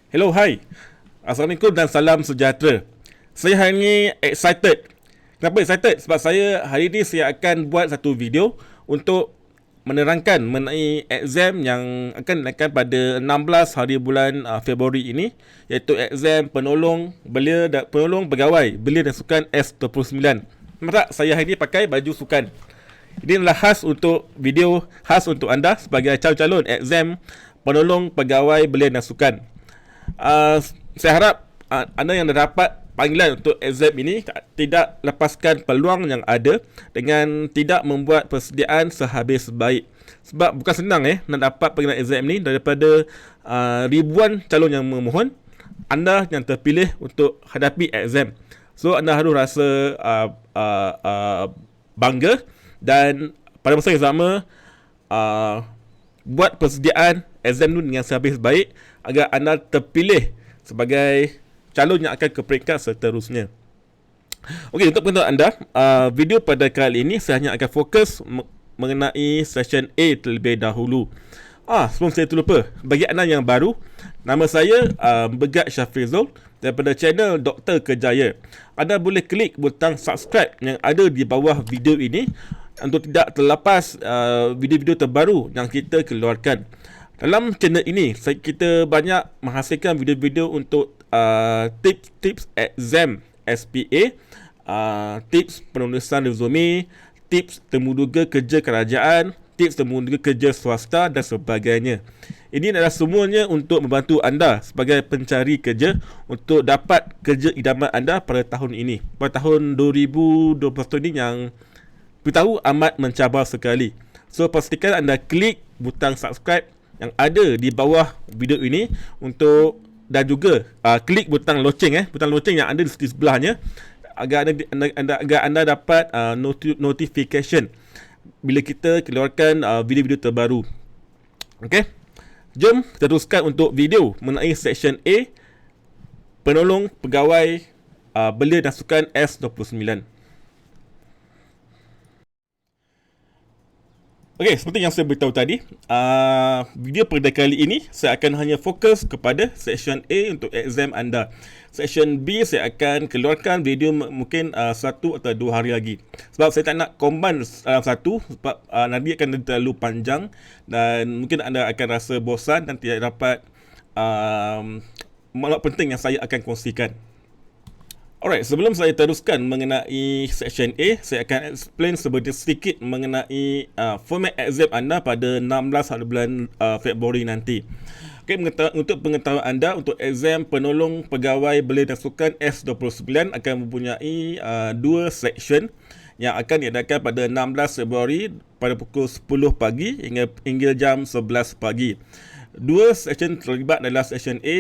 Hello, hai. Assalamualaikum dan salam sejahtera. Saya hari ini excited. Kenapa excited? Sebab hari ini saya akan buat satu video untuk menerangkan mengenai exam yang akan dilakukan pada 16 hari bulan Februari ini, iaitu exam penolong pegawai belia dan sukan S29. Nampak tak saya hari ini pakai baju sukan? Ini adalah video khas untuk anda sebagai calon-calon exam penolong pegawai belia dan sukan. Saya harap anda yang dah dapat panggilan untuk exam ini tidak lepaskan peluang yang ada dengan tidak membuat persediaan sehabis baik. Sebab bukan senang nak dapat panggilan exam ini daripada ribuan calon yang memohon. Anda yang terpilih untuk hadapi exam. So anda harus rasa bangga dan pada masa yang sama buat persediaan exam itu dengan sehabis baik agar anda terpilih sebagai calon yang akan ke peringkat seterusnya. Okey, untuk pengetahuan anda, video pada kali ini saya hanya akan fokus mengenai session A terlebih dahulu. Sebelum saya terlupa, bagi anda yang baru, nama saya Begat Syafrizul daripada channel Dr. Kejaya. Anda boleh klik butang subscribe yang ada di bawah video ini untuk tidak terlepas video-video terbaru yang kita keluarkan. Dalam channel ini, kita banyak menghasilkan video-video untuk tips-tips exam SPA, tips penulisan resume, tips temuduga kerja kerajaan, tips temuduga kerja swasta dan sebagainya. Ini adalah semuanya untuk membantu anda sebagai pencari kerja untuk dapat kerja idaman anda pada tahun ini. Pada tahun 2021 ini yang beritahu amat mencabar sekali. So pastikan anda klik butang subscribe yang ada di bawah video ini untuk, dan juga klik butang loceng butang loceng yang ada di sebelahnya agar anda dapat notification bila kita keluarkan video-video terbaru. Okey. Jom kita teruskan untuk video mengenai section A, penolong pegawai belia dan sukan S29. Okey, seperti yang saya beritahu tadi, video pada kali ini saya akan hanya fokus kepada section A untuk exam anda. Section B saya akan keluarkan video mungkin 1 atau 2 hari lagi. Sebab saya tak nak combine dalam satu, sebab nanti akan terlalu panjang dan mungkin anda akan rasa bosan dan tidak dapat maklumat penting yang saya akan kongsikan. Alright, sebelum saya teruskan mengenai section A, saya akan explain sedikit mengenai format exam anda pada 16 hari bulan Februari nanti. Okay, untuk pengetahuan anda, untuk exam penolong pegawai belia dan sukan S29 akan mempunyai 2 section yang akan diadakan pada 16 Februari pada pukul 10 pagi hingga jam 11 pagi. 2 section terlibat adalah section A,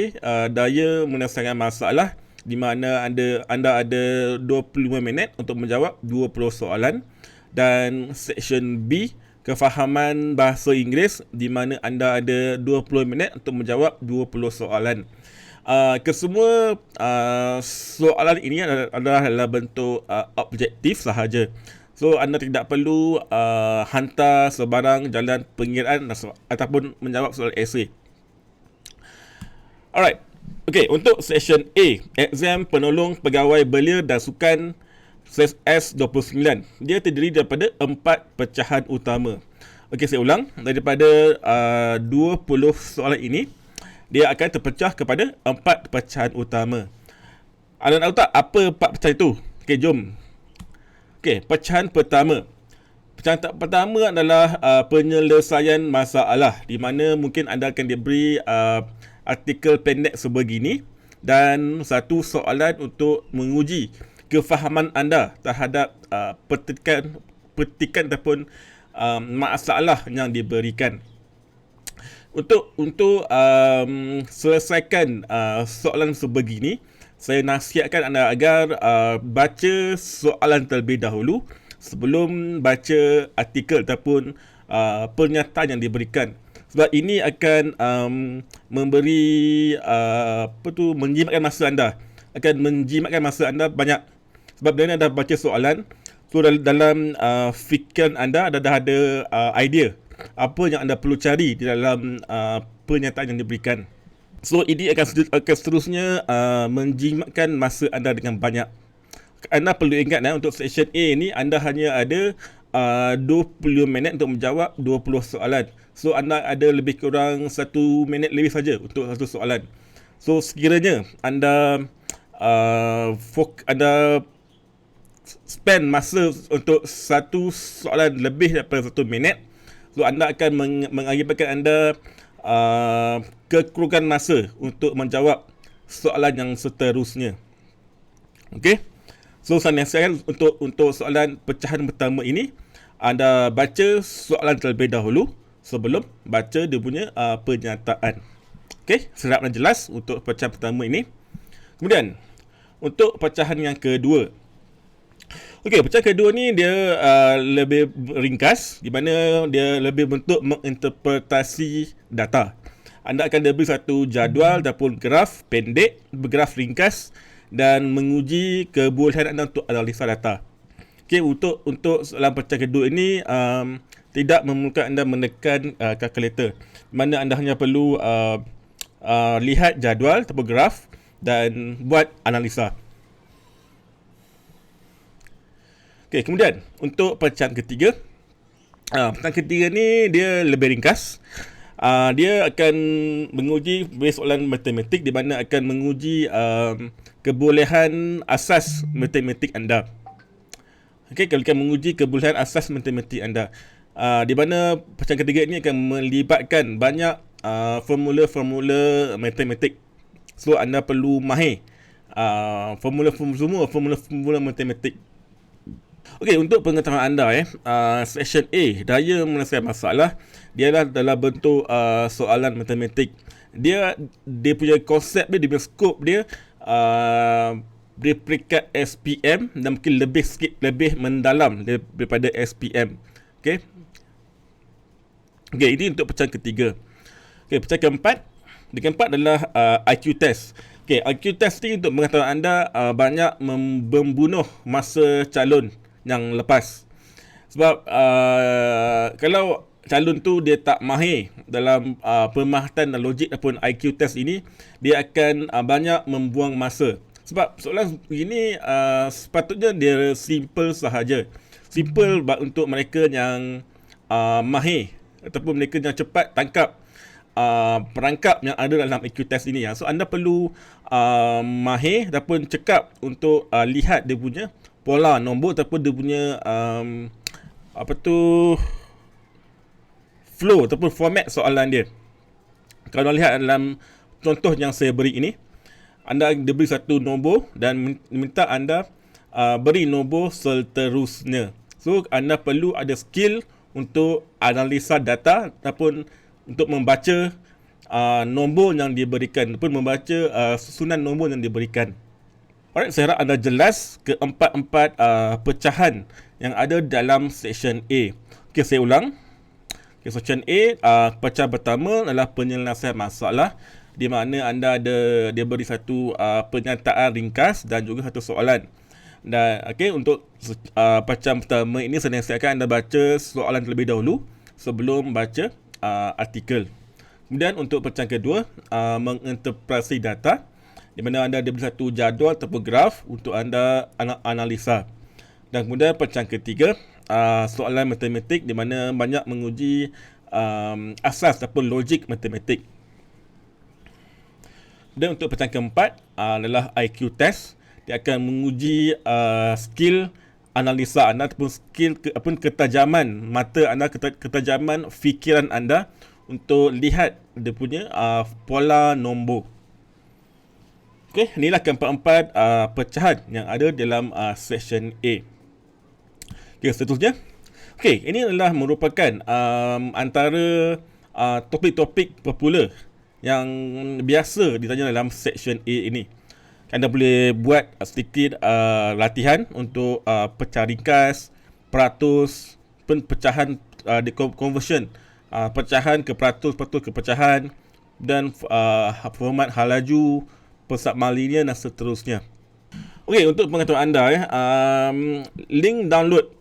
daya menyelesaikan masalah, di mana anda ada 25 minit untuk menjawab 20 soalan, dan section B, kefahaman bahasa Inggeris, di mana anda ada 20 minit untuk menjawab 20 soalan. Kesemua soalan ini adalah dalam bentuk objektif sahaja. So anda tidak perlu hantar sebarang jalan pengiraan ataupun menjawab soal esei. Alright. Okey, untuk section A, exam penolong pegawai belia dan sukan S29. Dia terdiri daripada 4 pecahan utama. Okey, saya ulang. Daripada 20 soalan ini, dia akan terpecah kepada 4 pecahan utama. Anda nak tahu tak apa 4 pecahan itu? Okey, jom. Okey, pecahan pertama. Pecahan pertama adalah penyelesaian masalah, di mana mungkin anda akan diberi artikel pendek sebegini dan satu soalan untuk menguji kefahaman anda terhadap petikan ataupun masalah yang diberikan. Untuk selesaikan soalan sebegini, saya nasihatkan anda agar baca soalan terlebih dahulu sebelum baca artikel ataupun pernyataan yang diberikan. Sebab ini akan menjimatkan masa anda. Akan menjimatkan masa anda banyak. Sebab bila anda baca soalan, so dalam fikiran anda dah ada idea apa yang anda perlu cari di dalam pernyataan yang diberikan. So ini akan seterusnya menjimatkan masa anda dengan banyak. Anda perlu ingat untuk section A ni anda hanya ada 20 minit untuk menjawab 20 soalan. So anda ada lebih kurang 1 minit lebih saja untuk satu soalan. So sekiranya anda anda spend masa untuk satu soalan lebih daripada 1 minit, so anda akan mengakibatkan anda kekurangan masa untuk menjawab soalan yang seterusnya. Okey. So saya nasihatkan untuk soalan pecahan pertama ini, anda baca soalan terlebih dahulu sebelum baca dia punya pernyataan. Okey, serap dan jelas untuk pecahan pertama ini. Kemudian untuk pecahan yang kedua. Okey, pecahan kedua ni dia lebih ringkas, di mana dia lebih bentuk menginterpretasi data. Anda akan diberi satu jadual ataupun graf pendek, graf ringkas dan menguji kebolehan anda untuk analisa data. Okey, untuk soalan pecahan kedua ini tidak memerlukan anda menekan kalkulator, di mana anda hanya perlu lihat jadual ataupun graf dan buat analisa. Okey, kemudian untuk pecahan ketiga. Pecahan ketiga ni dia lebih ringkas. Dia akan menguji soalan matematik, di mana akan menguji kebolehan asas matematik anda. Okey, kalau akan menguji kebolehan asas matematik anda. Di mana pecahan ketiga ini akan melibatkan banyak formula-formula matematik. So anda perlu mahir formula-formula matematik. Okey, untuk pengetahuan anda section A, daya menyelesaikan masalah, dia adalah dalam bentuk soalan matematik. Dia punya konsep dia punya skop dia di peringkat SPM dan mungkin lebih mendalam daripada SPM. Okey. Okey, ini untuk pecahan ketiga. Okey, pecahan keempat. Di keempat adalah IQ test. Okey, IQ test ni untuk pengetahuan anda banyak membunuh masa calon yang lepas. Sebab kalau calon tu dia tak mahir dalam pemahatan dan logik ataupun IQ test ini, dia akan banyak membuang masa. Sebab soalan ini sepatutnya dia simple sahaja. Simple untuk mereka yang mahir ataupun mereka yang cepat tangkap perangkap yang ada dalam IQ test ini. So anda perlu mahir ataupun cekap untuk lihat dia punya pola nombor ataupun dia punya flow ataupun format soalan dia. Kalau lihat dalam contoh yang saya beri ini, anda diberi satu nombor dan minta anda beri nombor seterusnya. So anda perlu ada skill untuk analisa data ataupun untuk membaca nombor yang diberikan ataupun membaca susunan nombor yang diberikan. Alright, saya harap anda jelas keempat-empat pecahan yang ada dalam section A. Okey, saya ulang. Okay, section A, pecahan pertama adalah penyelesaian masalah, di mana anda dia beri satu pernyataan ringkas dan juga satu soalan. Dan okey, untuk pecahan pertama ini saya nasihatkan anda baca soalan terlebih dahulu sebelum baca artikel. Kemudian untuk pecahan kedua, menginterpretasi data, di mana anda diberi satu jadual ataupun graf untuk anda analisa. Dan kemudian pecahan ketiga, soalan matematik, di mana banyak menguji asas ataupun logik matematik. Dan untuk pecahan keempat adalah IQ test. Dia akan menguji skill analisa anda ataupun skill ketajaman mata anda, ketajaman fikiran anda untuk lihat dia punya pola nombor. Okey, inilah keempat-empat pecahan yang ada dalam section A. Okey, seterusnya. Okey, ini adalah merupakan antara topik-topik popular yang biasa ditanya dalam section A ini. Anda boleh buat sedikit latihan untuk pecah ringkas, peratus, pecahan di conversion, pecahan ke peratus, peratus ke pecahan, dan format halaju, persamaran linear dan seterusnya. Okey, untuk pengetahuan anda link download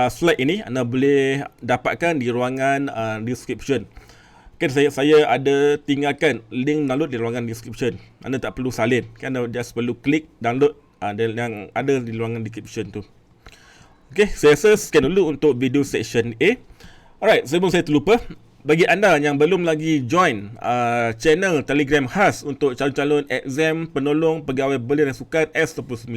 slide ini anda boleh dapatkan di ruangan description. Kan saya ada tinggalkan link download di ruangan description. Anda tak perlu salin. Kan anda just perlu klik download yang ada di ruangan description tu. Okay, saya rasa sekian dulu untuk video section A. Alright, sebelum saya terlupa, bagi anda yang belum lagi join channel Telegram khas untuk calon-calon exam penolong pegawai belia dan sukan S29,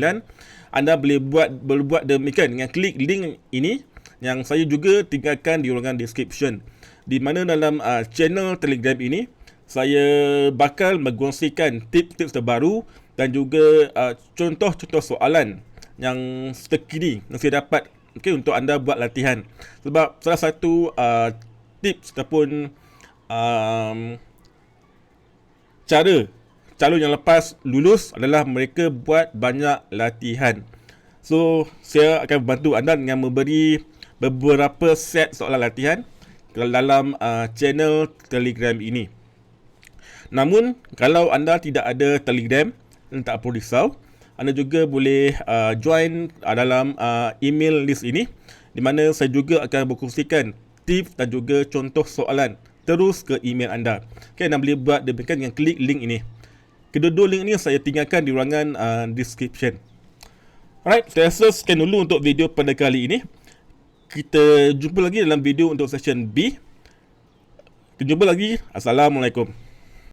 anda boleh berbuat demikian dengan klik link ini yang saya juga tinggalkan di ruangan description, di mana dalam channel Telegram ini saya bakal mengkongsikan tips-tips terbaru dan juga contoh-contoh soalan yang terkini yang saya dapat untuk anda buat latihan. Sebab salah satu tips ataupun cara calon yang lepas lulus adalah mereka buat banyak latihan. So, saya akan membantu anda dengan memberi beberapa set soalan latihan dalam channel Telegram ini. Namun, kalau anda tidak ada Telegram, tak perlu risau. Anda juga boleh join dalam email list ini, di mana saya juga akan berkongsikan tips dan juga contoh soalan terus ke email anda. Okay, anda boleh buat demikian dengan klik link ini. Kedua-dua link ini saya tinggalkan di ruangan description. Alright, saya rasa sekian dulu untuk video pada kali ini. Kita jumpa lagi dalam video untuk session B. Kita jumpa lagi. Assalamualaikum.